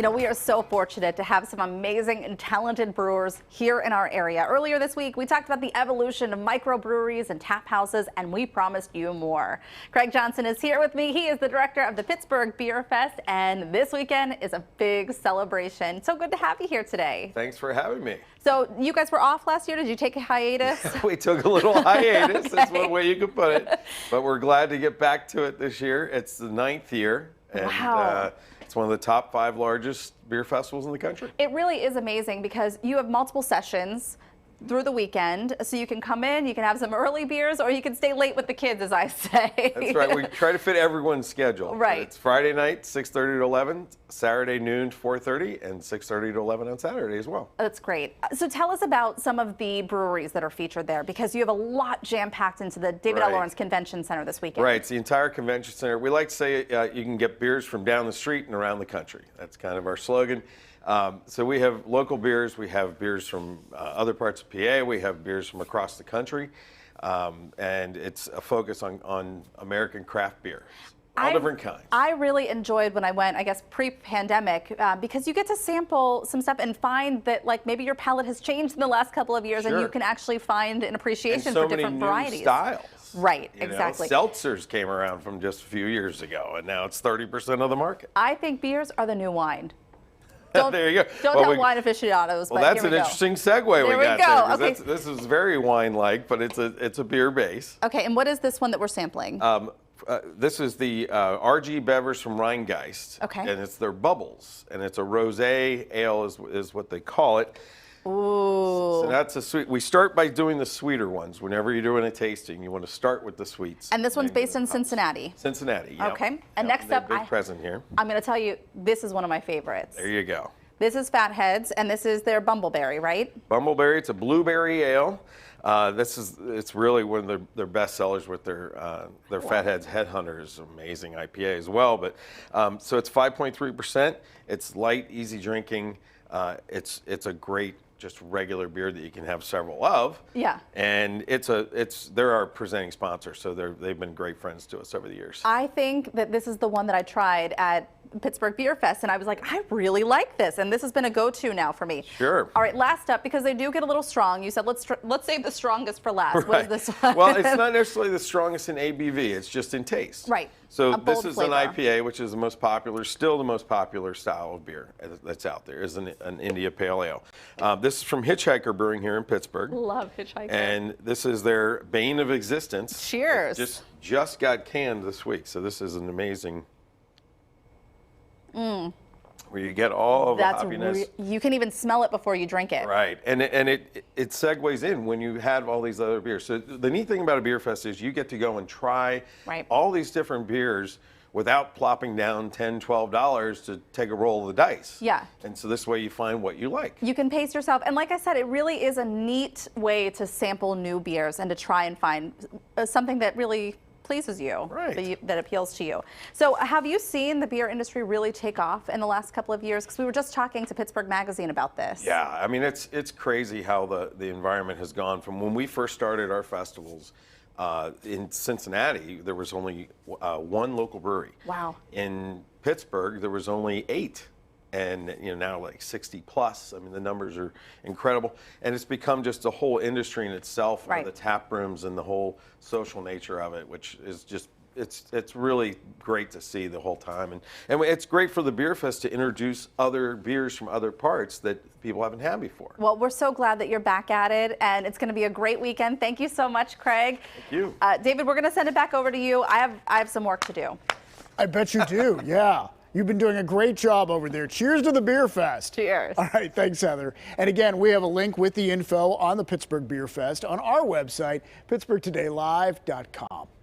You know, we are so fortunate to have some amazing and talented brewers here in our area. Earlier this week, we talked about the evolution of microbreweries and tap houses, and we promised you more. Craig Johnson is here with me. He is the director of the Pittsburgh BeerFest, and this weekend is a big celebration. So good to have you here today. Thanks for having me. So you guys were off last year. Did you take a hiatus? We took a little hiatus. Okay. That's one way you could put it. But we're glad to get back to it this year. It's the 9th year. And, wow. It's one of the top 5 largest beer festivals in the country. It really is amazing because you have multiple sessions through the weekend, so you can come in, you can have some early beers, or you can stay late with the kids, as I say. That's right. We try to fit everyone's schedule. Right. It's Friday night, 6:30 to 11, Saturday noon, 4:30, and 6:30 to 11 on Saturday as well. That's great. So tell us about some of the breweries that are featured there, because you have a lot jam-packed into the David L. Lawrence Convention Center this weekend. Right. It's the entire convention center. We like to say you can get beers from down the street and around the country. That's kind of our slogan. So we have local beers, we have beers from other parts of PA, we have beers from across the country, and it's a focus on American craft beer, all different kinds. I really enjoyed when I went, I guess, pre-pandemic, because you get to sample some stuff and find that, like, maybe your palate has changed in the last couple of years, Sure. and you can actually find an appreciation so for different many varieties. New styles. Right, You exactly. know, seltzers came around from just a few years ago, and now it's 30% of the market. I think beers are the new wine. There you go. Don't tell wine aficionados. Well, but that's here an we go. interesting segue There we got go. there. Okay. This is very wine-like, but it's a beer base. Okay, and what is this one that we're sampling? This is the RG Bevers from Rheingeist. Okay. And it's their Bubbles, and it's a rosé ale is what they call it. Ooh. So that's a sweet. We start by doing the sweeter ones. Whenever you're doing a tasting, you want to start with the sweets. And this one's based in Cincinnati. Cincinnati, yeah. Okay. And next up, big present here. I'm going to tell you, this is one of my favorites. There you go. This is Fatheads, and this is their Bumbleberry, right? Bumbleberry. It's a blueberry ale. It's really one of their best sellers with their Fatheads Headhunter is amazing IPA as well. But so it's 5.3%. It's light, easy drinking. It's a great just regular beer that you can have several of. Yeah. And they're our presenting sponsor, so they've been great friends to us over the years. I think that this is the one that I tried at Pittsburgh BeerFest, and I was like, I really like this, and this has been a go-to now for me. Sure. All right, last up, because they do get a little strong, you said let's save the strongest for last. Right. What is this one? Well, it's not necessarily the strongest in ABV, it's just in taste. Right. So A this bold is flavor. an IPA, which is the most popular, still the most popular style of beer that's out there, is an India Pale Ale. This is from Hitchhiker Brewing here in Pittsburgh. Love Hitchhiker. And this is their bane of existence. Cheers. It just got canned this week, so this is an amazing. Where you get all of the hoppiness. You can even smell it before you drink it. Right, and it segues in when you have all these other beers. So the neat thing about a beer fest is you get to go and try all these different beers without plopping down $10, $12 to take a roll of the dice. Yeah. And so this way you find what you like. You can pace yourself. And like I said, it really is a neat way to sample new beers and to try and find something that really pleases you, that appeals to you. So have you seen the beer industry really take off in the last couple of years? Because we were just talking to Pittsburgh Magazine about this. Yeah, I mean, it's crazy how the environment has gone from when we first started our festivals. In Cincinnati, there was only one local brewery. Wow. In Pittsburgh, there was only 8. And now like 60 plus. I mean, the numbers are incredible, and it's become just a whole industry in itself. Right. The tap rooms and the whole social nature of it, which is just it's really great to see the whole time, and it's great for the Beer Fest to introduce other beers from other parts that people haven't had before. Well, we're so glad that you're back at it, and it's going to be a great weekend. Thank you so much, Craig. Thank you, David. We're going to send it back over to you. I have some work to do. I bet you do. Yeah. You've been doing a great job over there. Cheers to the Beer Fest. Cheers. All right, thanks, Heather. And again, we have a link with the info on the Pittsburgh Beer Fest on our website, pittsburghtodaylive.com.